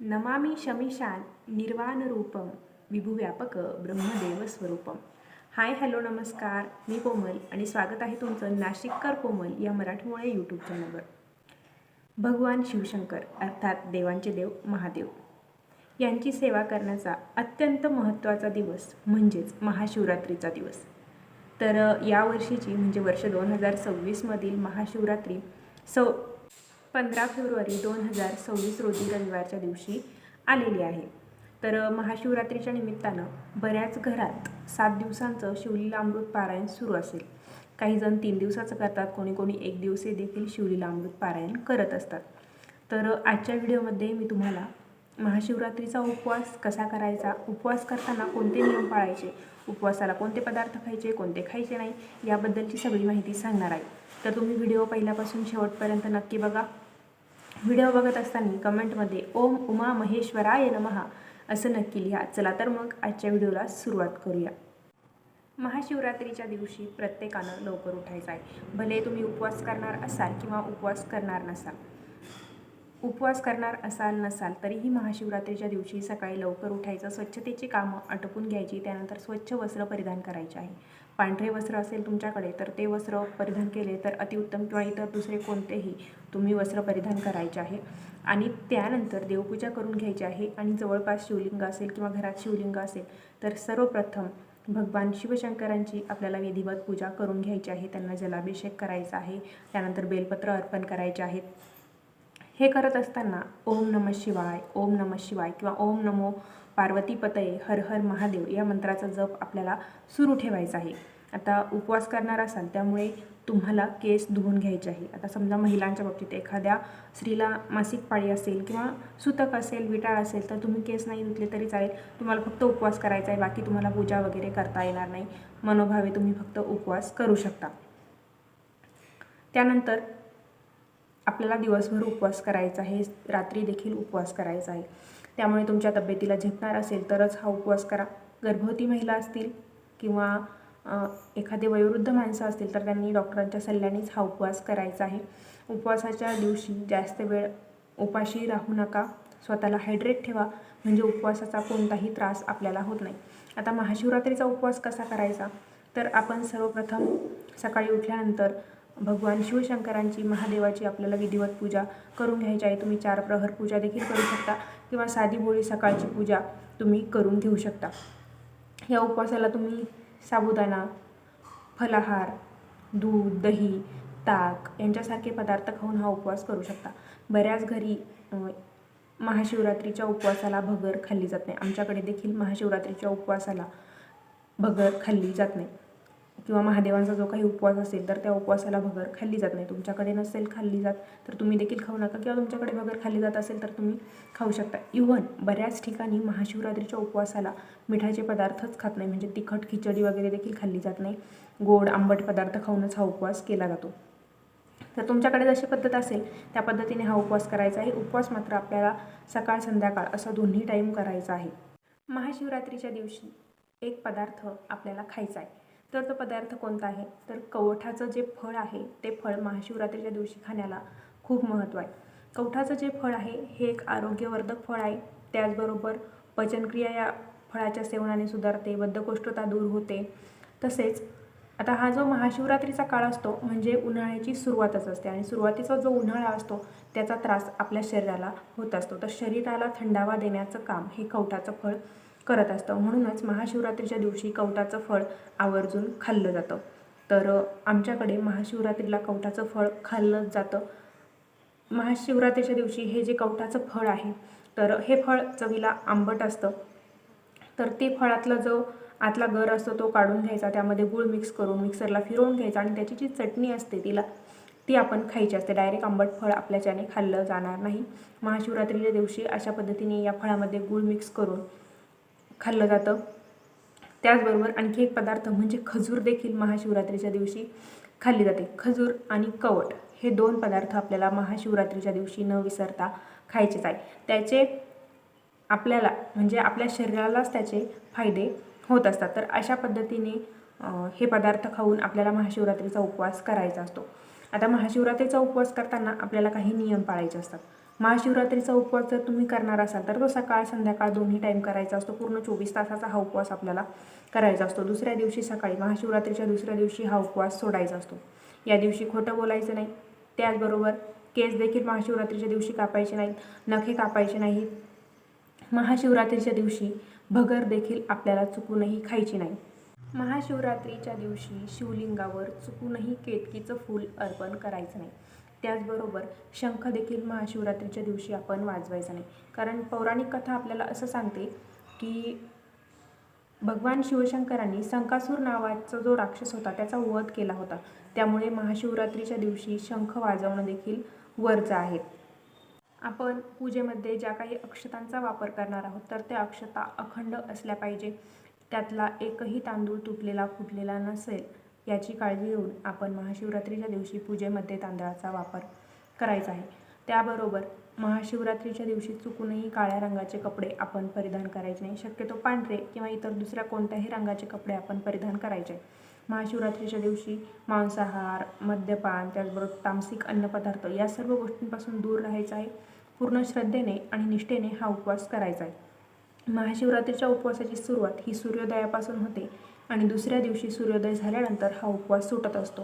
नमामि शमिशान निर्वाणरूपम विभुव्यापक ब्रह्मदेवस्वरूपम. Hi hello नमस्कार, मी कोमल आणि स्वागत आहे तुमचं नाशिककर कोमल या मराठमोळ्या यूट्यूब चॅनलवर. भगवान शिवशंकर अर्थात देवांचे देव महादेव यांची सेवा करण्याचा अत्यंत महत्त्वाचा दिवस म्हणजेच महाशिवरात्रीचा दिवस. तर यावर्षीची म्हणजे वर्ष 2026मधील महाशिवरात्री 15 फेब्रुवारी 2026 रोजी रविवारच्या दिवशी आलेली आहे. तर महाशिवरात्रीच्या निमित्तानं बऱ्याच घरात 7 दिवसांचं शिवलीलामृत पारायण सुरू असेल. काही जण 3 दिवसाचं करतात, कोणी 1 दिवशी देखील शिवलीलामृत पारायण करत असतात. तर आजच्या व्हिडिओमध्ये मी तुम्हाला महाशिवरात्रीचा उपवास कसा करायचा, उपवास करताना कोणते नियम पाळायचे, उपवासाला कोणते पदार्थ खायचे, कोणते खायचे नाही याबद्दलची सगळी माहिती सांगणार आहे. तर तुम्ही व्हिडिओ पहिल्यापासून शेवटपर्यंत नक्की बघा. व्हिडिओ बघत असताना कमेंटमध्ये ओम उमा महेश्वराय नमः असं नक्की लिहा. चला तर मग आजच्या व्हिडिओला सुरुवात करूया. महाशिवरात्रीच्या दिवशी प्रत्येकानं लवकर उठायचं आहे. भले तुम्ही उपवास करणार असाल किंवा उपवास करणार असाल नसाल तरीही महाशिवरात्रीच्या दिवशी सकाळी लवकर उठायचं, स्वच्छतेची कामं आटोपून घ्यायची, त्यानंतर स्वच्छ वस्त्र परिधान करायचे आहे. पांढरे वस्त्र असेल तुमच्याकडे तर ते वस्त्र परिधान केले तर अतिउत्तम, किंवा इतर दुसरे कोणतेही तुम्ही वस्त्र परिधान करायचे आहे. आणि त्यानंतर देवपूजा करून घ्यायची आहे. आणि जवळपास शिवलिंग असेल किंवा घरात शिवलिंग असेल तर सर्वप्रथम भगवान शिवशंकरांची आपल्याला विधिवत पूजा करून घ्यायची आहे. त्यांना जलाभिषेक करायचा आहे. त्यानंतर बेलपत्र अर्पण करायचे आहेत. हे करत असताना ओम नमः शिवाय, ओम नमः शिवाय किंवा ओम नमो पार्वतीपतये, हर हर महादेव या मंत्राचा जप आपल्याला सुरू ठेवायचा आहे. आता उपवास करणार असाल त्यामुळे तुम्हाला केस धुवून घ्यायचे आहे. आता समजा महिलांच्या बाबतीत एखाद्या स्त्रीला मासिक पाळी असेल किंवा सुतक असेल, विटाळ असेल तर तुम्ही केस नाही धुतले तरी चालेल. तुम्हाला फक्त उपवास करायचा आहे, बाकी तुम्हाला पूजा वगैरे करता येणार नाही. मनोभावे तुम्ही फक्त उपवास करू शकता. त्यानंतर आपल्याला दिवसभर उपवास करायचा आहे, रात्री देखील उपवास करायचा आहे. त्यामुळे तुमच्या तब्येतीला झेपणार असेल तरच हा उपवास करा. गर्भवती महिला असतील किंवा एखादे वयोवृद्ध माणसं असतील तर त्यांनी डॉक्टरांच्या सल्ल्यानेच हा उपवास करायचा आहे. उपवासाच्या दिवशी जास्त वेळ उपाशी राहू नका. स्वतःला हायड्रेट ठेवा, म्हणजे उपवासाचा कोणताही त्रास आपल्याला होत नाही. आता महाशिवरात्रीचा उपवास कसा करायचा तर आपण सर्वप्रथम सकाळी उठल्यानंतर भगवान शिवशंकरांची, महादेवाची आपल्याला विधिवत पूजा करून घ्यायची आहे. तुम्ही 4 प्रहर पूजा देखील करू शकता किंवा साधी भोळी सकाळची पूजा तुम्ही करून घेऊ शकता. या उपवासाला तुम्ही साबुदाणा, फलाहार, दूध, दही, ताक यांच्यासारखे पदार्थ खाऊन हा उपवास करू शकता. बऱ्याच घरी महाशिवरात्रीच्या उपवासाला भगर खाल्ली जात नाही. आमच्याकडे देखील महाशिवरात्रीच्या उपवासाला भगर खाल्ली जात नाही, किंवा महादेवांचा जो काही उपवास असेल तर त्या उपवासाला भगर खाल्ली जात नाही. तुमच्याकडे नसेल खाल्ली जात तर तुम्ही देखील खाऊ नका, किंवा तुमच्याकडे भगर खाल्ली जात असेल तर तुम्ही खाऊ शकता. इव्हन बऱ्याच ठिकाणी महाशिवरात्रीच्या उपवासाला मिठाचे पदार्थच खात नाही, म्हणजे तिखट खिचडी वगैरे देखील खाल्ली जात नाही. गोड आंबट पदार्थ खाऊनच हा उपवास केला जातो. तर तुमच्याकडे जशी पद्धत असेल त्या पद्धतीने हा उपवास करायचा आहे. उपवास मात्र आपल्याला सकाळ संध्याकाळ असं दोन्ही टाईम करायचा आहे. महाशिवरात्रीच्या दिवशी एक पदार्थ आपल्याला खायचा आहे. तर तो पदार्थ कोणता आहे तर कवठाचं जे फळ आहे ते फळ महाशिवरात्रीच्या दिवशी खाण्याला खूप महत्त्व आहे. कवठाचं जे फळ आहे हे एक आरोग्यवर्धक फळ आहे. त्याचबरोबर पचनक्रिया या फळाच्या सेवनाने सुधारते, बद्धकोष्ठता दूर होते. तसेच आता हा जो महाशिवरात्रीचा काळ असतो म्हणजे उन्हाळ्याची सुरुवातच असते, आणि सुरुवातीचा जो उन्हाळा असतो त्याचा त्रास आपल्या शरीराला होत असतो. तर शरीराला थंडावा देण्याचं काम हे कवठाचं फळ करत असतं. म्हणूनच महाशिवरात्रीच्या दिवशी कवठाचं फळ आवर्जून खाल्लं जातं. तर आमच्याकडे महाशिवरात्रीला कवठाचं फळ खाल्लं जातं. महाशिवरात्रीच्या दिवशी हे जे कवठाचं फळ आहे तर हे फळ चवीला आंबट असतं. तर ते फळातला जो आतला गर असतो तो काढून घ्यायचा, त्यामध्ये गूळ मिक्स करून मिक्सरला फिरवून घ्यायचा, आणि त्याची जी चटणी असते ती आपण खायची असते. डायरेक्ट आंबट फळ आपल्याच्याने खाल्लं जाणार नाही. महाशिवरात्रीच्या दिवशी अशा पद्धतीने या फळामध्ये गूळ मिक्स करून खाल्लं जातं. त्याचबरोबर आणखी एक पदार्थ म्हणजे खजूर देखील महाशिवरात्रीच्या दिवशी खाल्ली जाते. खजूर आणि कवठ हे 2 पदार्थ आपल्याला महाशिवरात्रीच्या दिवशी न विसरता खायचेच आहे. त्याचे आपल्याला म्हणजे आपल्या शरीरालाच त्याचे फायदे होत असतात. तर अशा पद्धतीने हे पदार्थ खाऊन आपल्याला महाशिवरात्रीचा उपवास करायचा असतो. आता महाशिवरात्रीचा उपवास करताना आपल्याला काही नियम पाळायचे असतात. महाशिवरात्रीचा उपवास जर तुम्ही करणार असाल तर तो सकाळ संध्याकाळ दोन्ही टाईम करायचा असतो. पूर्ण 24 तासाचा हा उपवास आपल्याला करायचा असतो. दुसऱ्या दिवशी सकाळी, महाशिवरात्रीच्या दुसऱ्या दिवशी हा उपवास सोडायचा असतो. या दिवशी खोटं बोलायचं नाही. त्याचबरोबर केस देखील महाशिवरात्रीच्या दिवशी कापायचे नाहीत, नखे कापायचे नाहीत. महाशिवरात्रीच्या दिवशी भगर देखील आपल्याला चुकूनही खायची नाही. महाशिवरात्रीच्या दिवशी शिवलिंगावर चुकूनही केतकीचं फूल अर्पण करायचं नाही. त्याचबरोबर शंख देखील महाशिवरात्रीच्या दिवशी आपण वाजवायचा नाही. कारण पौराणिक कथा आपल्याला असं सांगते की भगवान शिवशंकरांनी संकासूर नावाचा जो राक्षस होता त्याचा वध केला होता. त्यामुळे महाशिवरात्रीच्या दिवशी शंख वाजवणं देखील वर्ज्य आहे. आपण पूजेमध्ये ज्या काही अक्षतांचा वापर करणार आहोत तर त्या अक्षता अखंड असल्या पाहिजे. त्यातला एकही तांदूळ तुटलेला फुटलेला नसेल याची काळजी घेऊन आपण महाशिवरात्रीच्या दिवशी पूजेमध्ये तांदळाचा वापर करायचा आहे. त्याबरोबर महाशिवरात्रीच्या दिवशी चुकूनही काळ्या रंगाचे कपडे आपण परिधान करायचे नाही. शक्यतो पांढरे किंवा इतर दुसऱ्या कोणत्याही रंगाचे कपडे आपण परिधान करायचे. महाशिवरात्रीच्या दिवशी मांसाहार, मद्यपान, त्याचबरोबर तामसिक अन्नपदार्थ या सर्व गोष्टींपासून दूर राहायचं आहे. पूर्ण श्रद्धेने आणि निष्ठेने हा उपवास करायचा आहे. महाशिवरात्रीच्या उपवासाची सुरुवात ही सूर्योदयापासून होते आणि दुसऱ्या दिवशी सूर्योदय झाल्यानंतर हा उपवास सुटत असतो.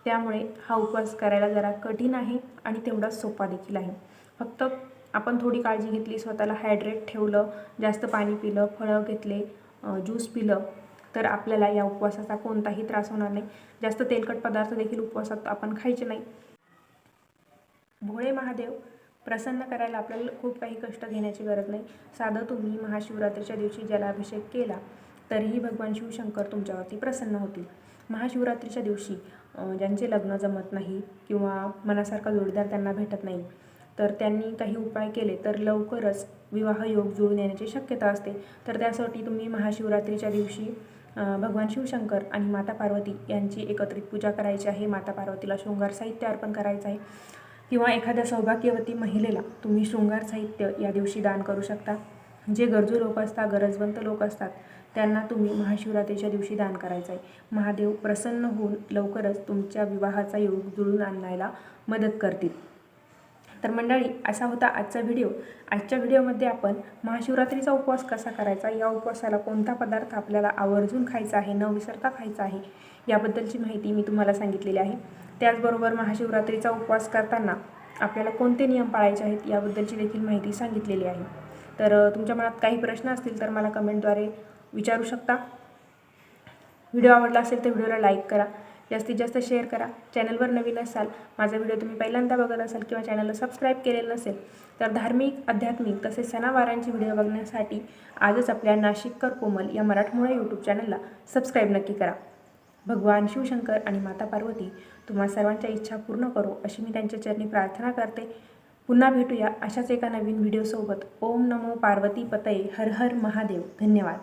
त्यामुळे हा उपवास करायला जरा कठीण आहे आणि तेवढाच सोपा देखील आहे. फक्त आपण थोडी काळजी घेतली, स्वतःला हायड्रेट ठेवलं, जास्त पाणी पिलं, फळं घेतले, ज्यूस पिलं तर आपल्याला या उपवासाचा कोणताही त्रास होणार नाही. जास्त तेलकट पदार्थ देखील उपवासात आपण खायचे नाही. भोळे महादेव प्रसन्न करायला आपल्याला खूप काही कष्ट घेण्याची गरज नाही. साधं तुम्ही महाशिवरात्रीच्या दिवशी जलाभिषेक केला तरीही भगवान शिवशंकर तुमच्यावरती प्रसन्न होतील. महाशिवरात्रीच्या दिवशी ज्यांचे लग्न जमत नाही किंवा मनासारखा जोडीदार त्यांना भेटत नाही तर त्यांनी काही उपाय केले तर लवकरच विवाह योग जुळून येण्याची शक्यता असते. तर त्यासाठी तुम्ही महाशिवरात्रीच्या दिवशी भगवान शिवशंकर आणि माता पार्वती यांची एकत्रित पूजा करायची आहे. माता पार्वतीला शृंगार साहित्य अर्पण करायचं आहे किंवा एखाद्या सौभाग्यवती महिलेला तुम्ही शृंगार साहित्य या दिवशी दान करू शकता. जे गरजू लोक असतात, गरजवंत लोक असतात त्यांना तुम्ही महाशिवरात्रीच्या दिवशी दान करायचं आहे. महादेव प्रसन्न होऊन लवकरच तुमच्या विवाहाचा योग जुळून आणायला मदत करतील. तर मंडळी, असा होता आजचा व्हिडिओ. आजच्या व्हिडिओमध्ये आपण महाशिवरात्रीचा उपवास कसा करायचा, या उपवासाला कोणता पदार्थ आपल्याला आवर्जून खायचा आहे, न विसरता खायचा आहे याबद्दलची माहिती मी तुम्हाला सांगितलेली आहे. त्याचबरोबर महाशिवरात्रीचा उपवास करताना आपल्याला कोणते नियम पाळायचे आहेत याबद्दलची देखील माहिती सांगितलेली आहे. तर तुमच्या मनात काही प्रश्न असतील तर मला कमेंटद्वारे विचारू शकता. व्हिडिओ आवडला असेल तर व्हिडिओला लाईक करा, जास्तीत जास्त शेअर करा. चॅनलवर नवीन असाल, माझा व्हिडिओ तुम्ही पहिल्यांदा बघत असाल किंवा चॅनलला सबस्क्राईब केलेलं नसेल तर धार्मिक, आध्यात्मिक तसेच सणावारांची व्हिडिओ बघण्यासाठी आजच आपल्या नाशिककर कोमल या मराठमोळ्या यूट्यूब चॅनलला सबस्क्राईब नक्की करा. भगवान शिवशंकर आणि माता पार्वती तुम्हा सर्वांच्या इच्छा पूर्ण करो अशी मी त्यांच्या चरणी प्रार्थना करते. पुन्हा भेटूया अशाच एका नवीन व्हिडिओसोबत. ओम नमो पार्वती पतये, हर हर महादेव. धन्यवाद.